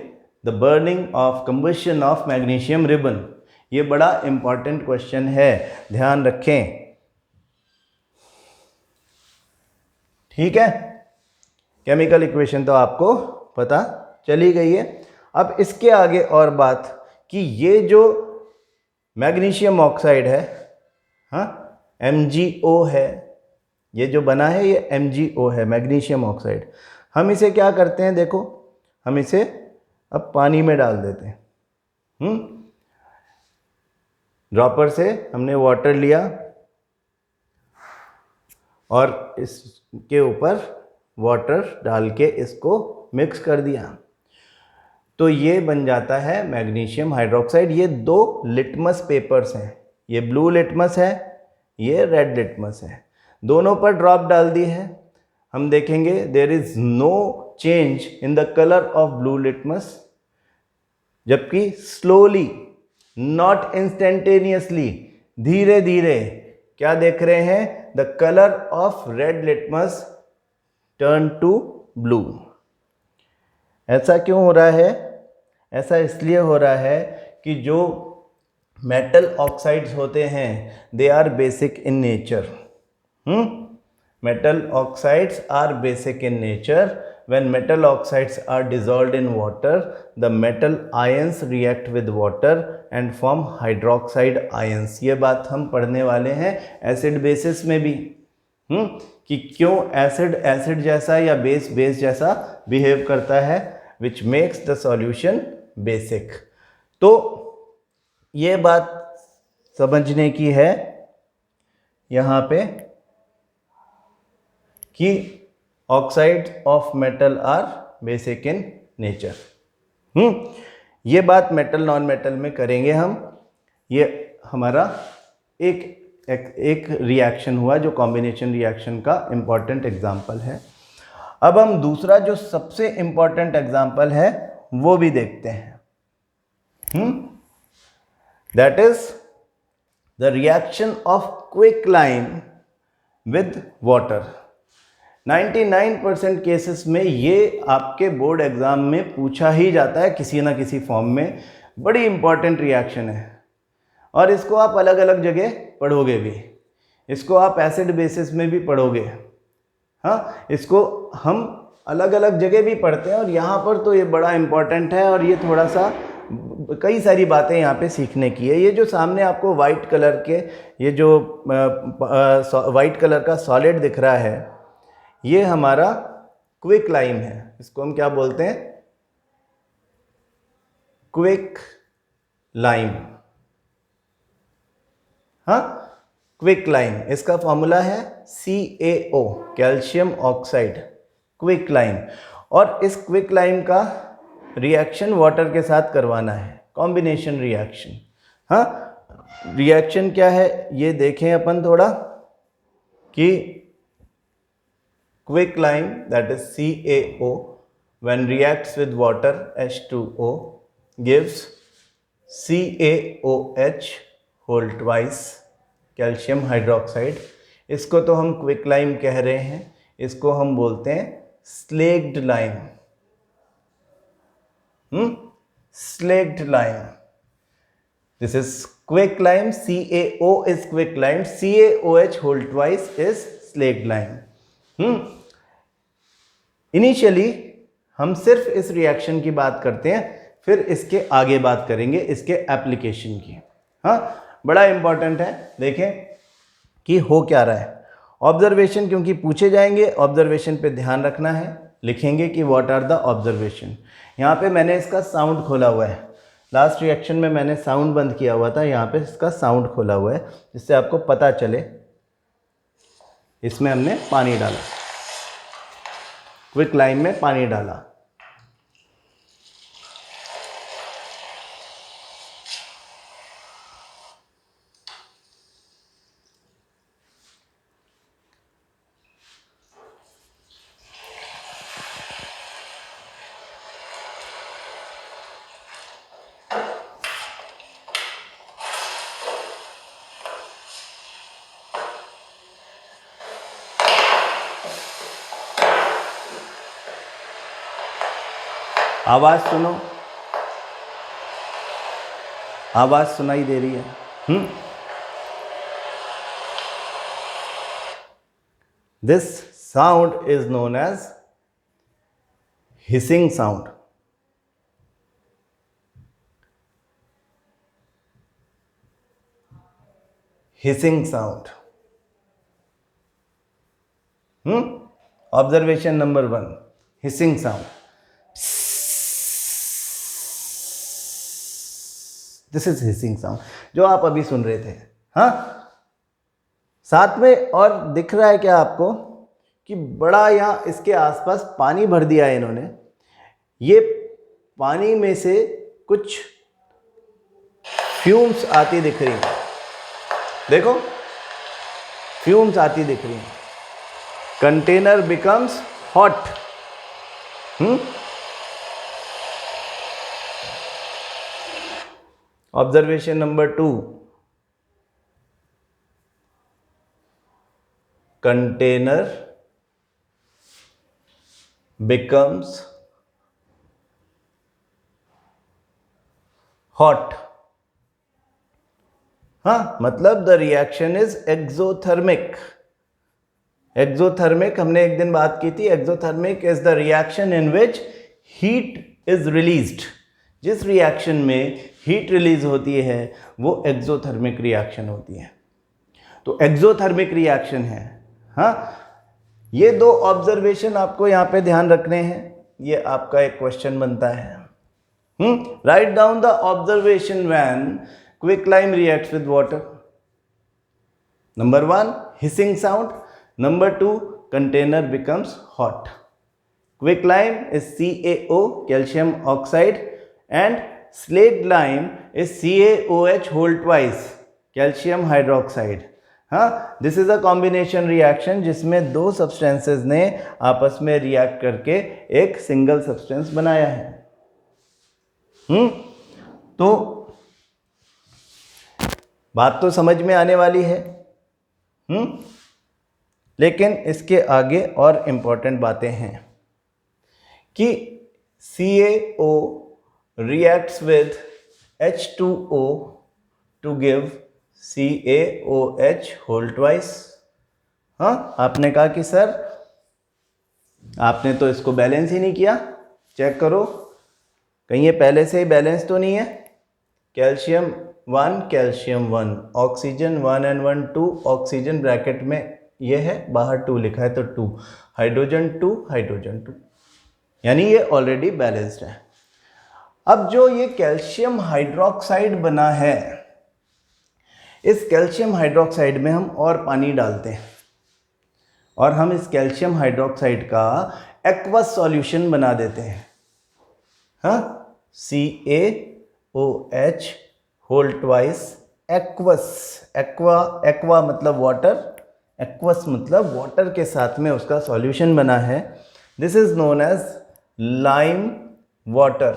the burning of combustion of magnesium ribbon. ये बड़ा इंपॉर्टेंट क्वेश्चन है, ध्यान रखें। ठीक है, केमिकल इक्वेशन तो आपको पता चली गई है। अब इसके आगे और बात कि ये जो मैग्नीशियम ऑक्साइड है, हाँ, MgO है, ये जो बना है ये MgO है, मैग्नीशियम ऑक्साइड। हम इसे क्या करते हैं, देखो हम इसे अब पानी में डाल देते हैं। ड्रॉपर से हमने वाटर लिया और इसके ऊपर वाटर डाल के इसको मिक्स कर दिया, तो ये बन जाता है मैग्नीशियम हाइड्रोक्साइड। ये 2 लिटमस पेपर्स हैं, ये ब्लू लिटमस है, ये रेड लिटमस है। दोनों पर ड्रॉप डाल दी है। हम देखेंगे there is no change in the colour of blue litmus, जबकि स्लोली, नॉट इंस्टेंटेनियसली, धीरे धीरे क्या देख रहे हैं, the colour of red litmus turn to blue. ऐसा क्यों हो रहा है? ऐसा इसलिए हो रहा है कि जो मेटल ऑक्साइड्स होते हैं they are basic in nature. Metal oxides are basic in nature. When metal oxides are dissolved in water, the metal ions react with water and form hydroxide ions। ये बात हम पढ़ने वाले हैं एसिड बेसिस में भी, कि क्यों एसिड एसिड जैसा या बेस बेस जैसा बिहेव करता है, which makes the solution basic। तो ये बात समझने की है यहाँ पे कि oxide of metal are basic in nature. ये बात मेटल नॉन मेटल में करेंगे हम। ये हमारा एक रिएक्शन हुआ जो कॉम्बिनेशन रिएक्शन का इम्पॉर्टेंट एग्जाम्पल है। अब हम दूसरा जो सबसे इम्पॉर्टेंट एग्जाम्पल है वो भी देखते हैं। That is the reaction of quicklime with water. 99% cases में ये आपके बोर्ड एग्जाम में पूछा ही जाता है किसी ना किसी फॉर्म में। बड़ी इंपॉर्टेंट रिएक्शन है और इसको आप अलग अलग जगह पढ़ोगे भी। इसको आप एसिड बेसिस में भी पढ़ोगे, हाँ, इसको हम अलग अलग जगह भी पढ़ते हैं और यहाँ पर तो ये बड़ा इंपॉर्टेंट है और ये थोड़ा सा कई सारी बातें यहाँ पे सीखने की है। ये जो सामने आपको वाइट कलर के, ये जो वाइट कलर का सॉलिड दिख रहा है, ये हमारा क्विक लाइम है। इसको हम क्या बोलते हैं? Quick lime. हाँ, क्विक लाइम, इसका फॉर्मूला है CaO, calcium oxide, quick lime. और इस क्विक लाइम का रिएक्शन वाटर के साथ करवाना है, कॉम्बिनेशन रिएक्शन। हाँ, रिएक्शन क्या है ये देखें अपन थोड़ा, कि quicklime, that is CaO, when reacts with water H2O gives CaOH whole twice calcium hydroxide। इसको तो हम quicklime कह रहे हैं, इसको हम बोलते हैं slaked lime। slaked lime, this is quicklime, CaO is quicklime, CaOH whole twice is slaked lime। Initially हम सिर्फ इस रिएक्शन की बात करते हैं, फिर इसके आगे बात करेंगे इसके एप्लीकेशन की। हाँ, बड़ा इंपॉर्टेंट है, देखें कि हो क्या रहा है। ऑब्जर्वेशन क्योंकि पूछे जाएंगे, ऑब्जर्वेशन पे ध्यान रखना है, लिखेंगे कि व्हाट आर द ऑब्जर्वेशन। यहाँ पे मैंने इसका साउंड खोला हुआ है, लास्ट रिएक्शन में मैंने साउंड बंद किया हुआ था, यहाँ पे इसका साउंड खोला हुआ है जिससे आपको पता चले। इसमें हमने पानी डाला, क्विक लाइम में पानी डाला। आवाज सुनो, आवाज सुनाई दे रही है। This sound is known as hissing sound. Hissing sound. Observation number 1, hissing sound. This is hissing sound जो आप अभी सुन रहे थे। हाँ, साथ में और दिख रहा है क्या आपको कि बड़ा यहाँ इसके आसपास पानी भर दिया है इन्होंने। ये पानी में से कुछ फ्यूम्स आती दिख रही हैं, देखो फ्यूम्स आती दिख रही हैं। Container becomes hot. Observation number 2, container becomes hot. हाँ, मतलब the reaction is exothermic. Exothermic हमने एक दिन बात की थी। Exothermic is the reaction in which heat is released. जिस रिएक्शन में हीट रिलीज होती है वो एक्सोथर्मिक रिएक्शन होती है। तो एक्सोथर्मिक रिएक्शन है। हाँ, ये 2 ऑब्जर्वेशन आपको यहाँ पे ध्यान रखने हैं। ये आपका एक क्वेश्चन बनता है। Write down the observation when quick lime reacts with water. Number 1, hissing sound. Number 2, container becomes hot. Quick lime is CaO, calcium oxide, and slaked lime is CaOH whole twice, calcium hydroxide. हाँ, this is a combination reaction जिसमें 2 substances ने आपस में react करके एक single substance बनाया है। तो बात तो समझ में आने वाली है। लेकिन इसके आगे और इम्पोर्टेंट बातें हैं कि CaO reacts with H2O to give CaOH whole twice। हाँ, आपने कहा कि सर आपने तो इसको बैलेंस ही नहीं किया, चेक करो कहीं ये पहले से ही बैलेंस तो नहीं है। Calcium 1 calcium 1, oxygen 1 and 1 2, oxygen bracket में ये है, बाहर 2 लिखा है तो 2, हाइड्रोजन 2 हाइड्रोजन 2, यानी ये ऑलरेडी बैलेंस्ड है। अब जो ये कैल्शियम हाइड्रोक्साइड बना है, इस कैल्शियम हाइड्रोक्साइड में हम और पानी डालते हैं और हम इस कैल्शियम हाइड्रोक्साइड का एक्वस सॉल्यूशन बना देते हैं। हाँ, CaOH whole twice aqueous. Aqua मतलब वाटर, एक्वस मतलब वाटर के साथ में उसका सॉल्यूशन बना है। This is known as lime water.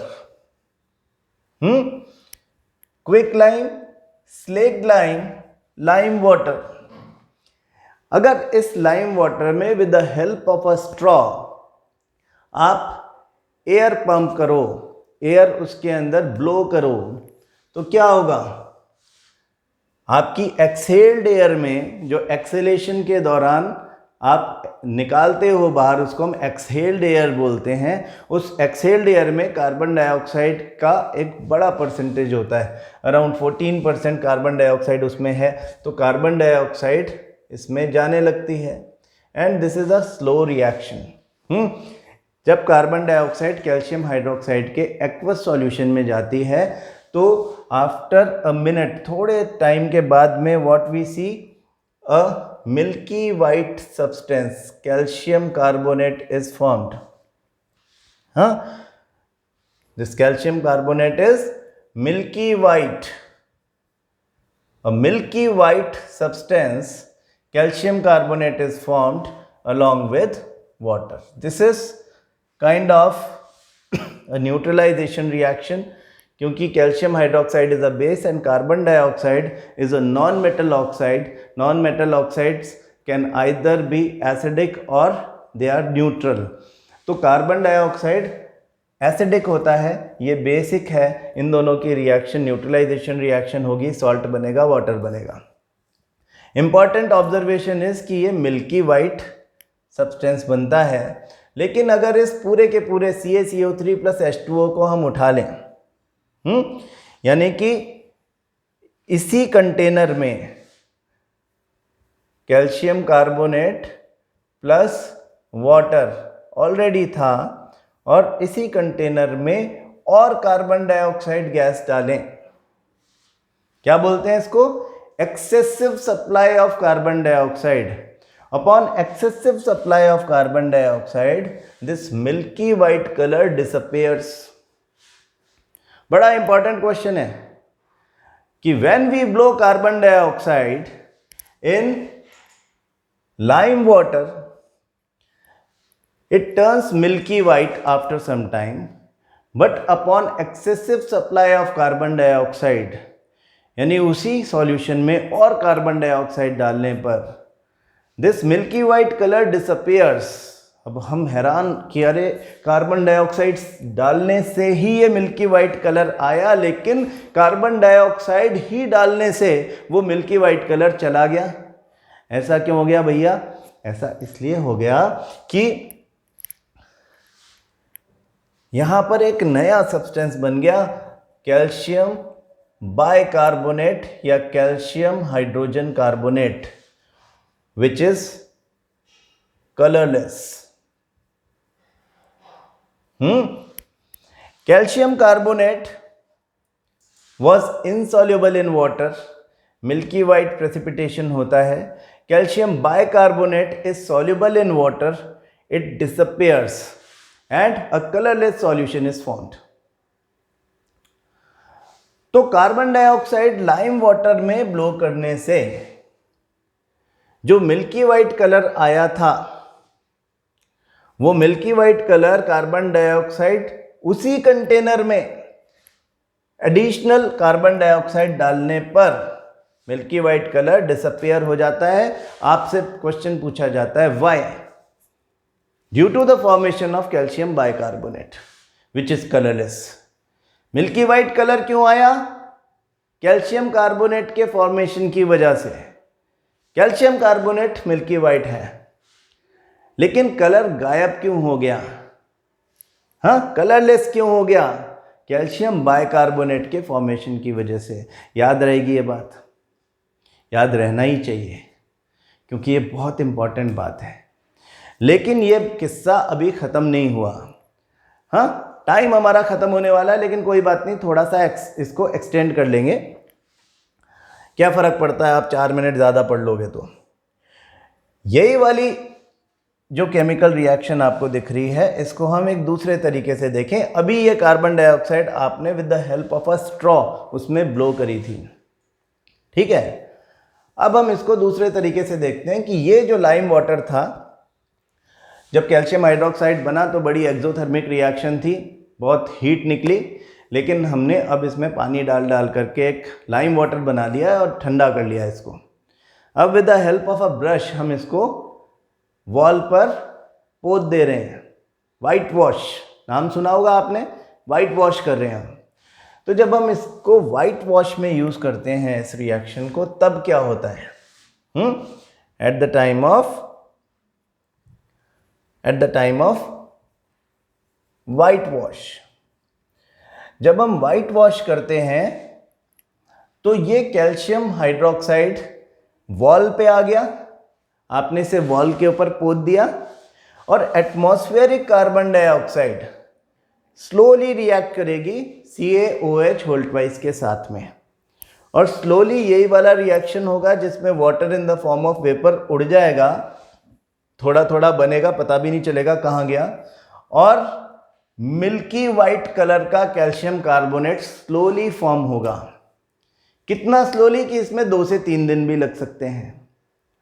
Quick lime, slaked lime, lime water. अगर इस लाइम वाटर में with the help of a straw आप एयर पंप करो, एयर उसके अंदर ब्लो करो, तो क्या होगा? आपकी एक्सहेल्ड एयर में जो एक्सेलेशन के दौरान आप निकालते हो बाहर, उसको हम एक्सहेल्ड एयर बोलते हैं। उस एक्सहेल्ड एयर में कार्बन डाइऑक्साइड का एक बड़ा परसेंटेज होता है, अराउंड 14% कार्बन डाइऑक्साइड उसमें है। तो कार्बन डाइऑक्साइड इसमें जाने लगती है and this is a slow reaction. जब कार्बन डाइऑक्साइड कैल्शियम हाइड्रोक्साइड के एक्वस सॉल्यूशन में जाती है तो आफ्टर अ मिनट, थोड़े टाइम के बाद में, what we see, a milky white substance calcium carbonate is formed. हाँ, this calcium carbonate is milky white, a milky white substance calcium carbonate is formed along with water. This is kind of a neutralization reaction, क्योंकि calcium hydroxide is a base and carbon dioxide is a non metal oxide. Non metal oxides can either B acidic और they are neutral. तो carbon dioxide acidic होता है, ये basic है. इन दोनों की reaction neutralisation reaction होगी, सॉल्ट बनेगा, वाटर बनेगा. इंपॉर्टेंट ऑब्जर्वेशन इज कि ये मिल्की वाइट सब्सटेंस बनता है. लेकिन अगर इस पूरे के पूरे CaCO3 प्लस H2O को हम उठा लें, यानी कि इसी कंटेनर में calcium carbonate plus water already था और इसी कंटेनर में और कार्बन डाइऑक्साइड गैस डालें, क्या बोलते हैं इसको? Excessive supply of carbon dioxide. Upon excessive supply of carbon dioxide this milky white colour disappears. बड़ा इंपॉर्टेंट क्वेश्चन है कि when we blow carbon dioxide in lime water, it turns milky white after some time, but upon excessive supply of carbon dioxide, यानी उसी solution में और carbon dioxide डालने पर this milky white color disappears. अब हम हैरान कि अरे कार्बन डाइऑक्साइड डालने से ही ये मिल्की वाइट कलर आया, लेकिन कार्बन डाइऑक्साइड ही डालने से वो मिल्की वाइट कलर चला गया. ऐसा क्यों हो गया भैया? ऐसा इसलिए हो गया कि यहां पर एक नया सब्सटेंस बन गया, कैल्शियम बाइकार्बोनेट या calcium hydrogen carbonate, which is colourless. Calcium carbonate was insoluble in water, milky white precipitation होता है. Calcium bicarbonate is soluble in water, it disappears and a colorless solution is formed. तो carbon dioxide lime water में blow करने से जो milky white colour आया था, वो milky white colour carbon dioxide उसी कंटेनर में एडिशनल कार्बन डाइऑक्साइड डालने पर मिल्की वाइट कलर डिसअपियर हो जाता है. आपसे क्वेश्चन पूछा जाता है why? Due to the formation of calcium bicarbonate, which is colorless. Milky white colour क्यों आया? कैल्शियम कार्बोनेट के फॉर्मेशन की वजह से. कैल्शियम कार्बोनेट मिल्की वाइट है, लेकिन कलर गायब क्यों हो गया? हाँ, कलरलेस क्यों हो गया? कैल्शियम बाइकार्बोनेट के फॉर्मेशन की वजह से. याद रहेगी ये बात, याद रहना ही चाहिए, क्योंकि ये बहुत इंपॉर्टेंट बात है. लेकिन ये किस्सा अभी ख़त्म नहीं हुआ. हाँ, टाइम हमारा ख़त्म होने वाला है, लेकिन कोई बात नहीं, थोड़ा सा इसको एक्सटेंड कर लेंगे. क्या फ़र्क पड़ता है, आप 4 मिनट ज़्यादा पढ़ लोगे तो. यही वाली जो केमिकल रिएक्शन आपको दिख रही है, इसको हम एक दूसरे तरीके से देखें. अभी ये कार्बन डाइऑक्साइड आपने with the help of a straw उसमें ब्लो करी थी, ठीक है. अब हम इसको दूसरे तरीके से देखते हैं कि ये जो लाइम वाटर था, जब कैल्शियम हाइड्रोक्साइड बना तो बड़ी एक्सोथर्मिक रिएक्शन थी, बहुत हीट निकली. लेकिन हमने अब इसमें पानी डाल डाल करके एक लाइम वाटर बना लिया है और ठंडा कर लिया इसको. अब with the help of a brush हम इसको वॉल पर पोत दे रहे हैं. वाइट वॉश नाम सुना होगा आपने, वाइट वॉश कर रहे हैं हम. तो जब हम इसको वाइट वॉश में यूज़ करते हैं इस रिएक्शन को, तब क्या होता है? Eight the time of eight the time of white wash. जब हम वाइट वॉश करते हैं तो ये कैल्शियम हाइड्रोक्साइड वॉल पे आ गया, आपने इसे वॉल के ऊपर पोत दिया, और atmospheric carbon dioxide slowly react करेगी CaOH होल ट्वाइस के साथ में, और स्लोली यही वाला रिएक्शन होगा जिसमें water in the form of vapour उड़ जाएगा, थोड़ा थोड़ा बनेगा, पता भी नहीं चलेगा कहाँ गया, और मिल्की वाइट कलर का कैल्शियम कार्बोनेट स्लोली फॉर्म होगा। कितना स्लोली कि इसमें 2 से 3 दिन भी लग सकते हैं।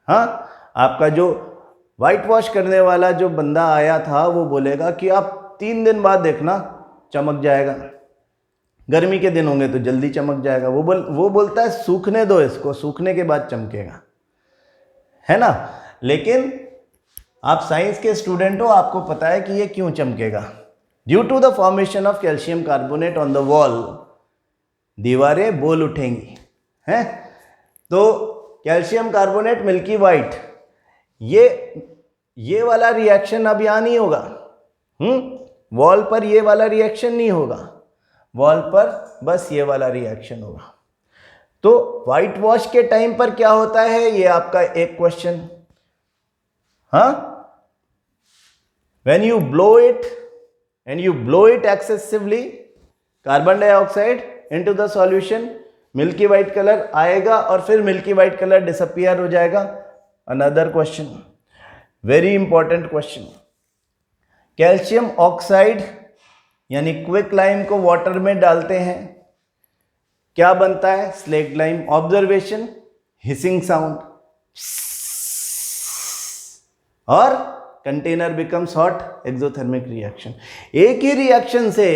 हाँ, आपका जो वाइट वॉश करने वाला जो बंदा आया था वो बोलेगा कि आप 3 दिन बाद देखना चमक जाएगा, गर्मी के दिन होंगे तो जल्दी चमक जाएगा। वो बोलता है सूखने दो इसको, सूखने के बाद चमकेगा, है ना। लेकिन आप साइंस के स्टूडेंट हो, आपको पता है कि ये क्यों चमकेगा। Due to the formation of calcium carbonate on the wall, दीवारें बोल उठेंगी, हैं। तो कैल्शियम कार्बोनेट मिल्की वाइट, ये वाला रिएक्शन अब यहाँ नहीं होगा। वॉल पर ये वाला रिएक्शन नहीं होगा, वॉल पर बस ये वाला रिएक्शन होगा। तो वाइट वॉश के टाइम पर क्या होता है, ये आपका एक क्वेश्चन। हाँ, when you blow it and you blow it excessively, carbon dioxide into the solution, milky white colour आएगा और फिर मिल्की वाइट कलर डिसअपियर हो जाएगा। Another question, very important question, calcium oxide यानी क्विक लाइम को water में डालते हैं, क्या बनता है, slaked lime. Observation, hissing sound, और container becomes hot, exothermic reaction. एक ही रिएक्शन से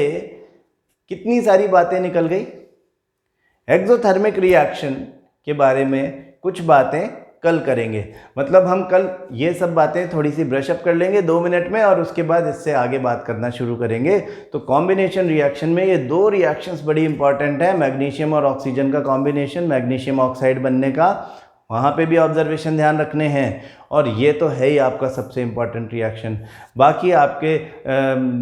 कितनी सारी बातें निकल गई। एक्सोथर्मिक रिएक्शन के बारे में कुछ बातें कल करेंगे, मतलब हम कल ये सब बातें थोड़ी सी ब्रश अप कर लेंगे 2 मिनट में, और उसके बाद इससे आगे बात करना शुरू करेंगे। तो कॉम्बिनेशन रिएक्शन में ये 2 रिएक्शंस बड़ी इंपॉर्टेंट है, मैग्नीशियम और ऑक्सीजन का कॉम्बिनेशन, मैग्नीशियम ऑक्साइड बनने का, वहाँ पे भी ऑब्जर्वेशन ध्यान रखने हैं, और ये तो है ही आपका सबसे इम्पॉर्टेंट रिएक्शन। बाकी आपके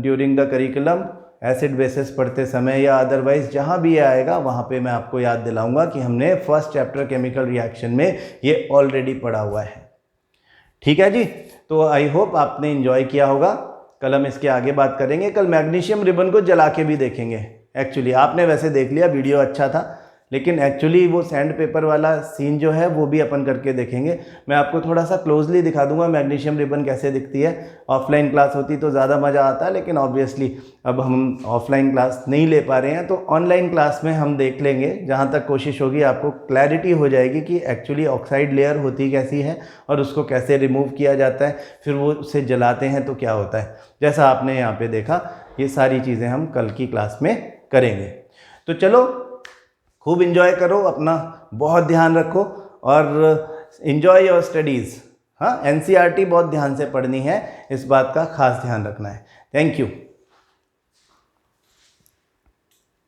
during the curriculum acid basis पढ़ते समय या अदरवाइज जहाँ भी आएगा वहाँ पे मैं आपको याद दिलाऊंगा कि हमने फर्स्ट चैप्टर केमिकल रिएक्शन में ये ऑलरेडी पढ़ा हुआ है। ठीक है जी, तो आई होप आपने इन्जॉय किया होगा। कल हम इसके आगे बात करेंगे। कल मैग्नीशियम रिबन को जला के भी देखेंगे। एक्चुअली आपने वैसे देख लिया, वीडियो अच्छा था, लेकिन एक्चुअली वो सैंड पेपर वाला सीन जो है वो भी अपन करके देखेंगे। मैं आपको थोड़ा सा क्लोजली दिखा दूंगा मैग्नीशियम रिबन कैसे दिखती है। ऑफलाइन क्लास होती तो ज़्यादा मज़ा आता, लेकिन ऑब्वियसली अब हम ऑफलाइन क्लास नहीं ले पा रहे हैं, तो ऑनलाइन क्लास में हम देख लेंगे। जहाँ तक कोशिश होगी आपको क्लैरिटी हो जाएगी कि एक्चुअली ऑक्साइड लेयर होती कैसी है और उसको कैसे रिमूव किया जाता है, फिर वो उसे जलाते हैं तो क्या होता है। जैसा आपने यहाँ पे देखा, ये सारी चीज़ें हम कल की क्लास में करेंगे। तो चलो, खूब इन्जॉय करो, अपना बहुत ध्यान रखो और इन्जॉय योर स्टडीज़। हाँ, NCERT बहुत ध्यान से पढ़नी है, इस बात का खास ध्यान रखना है। Thank you.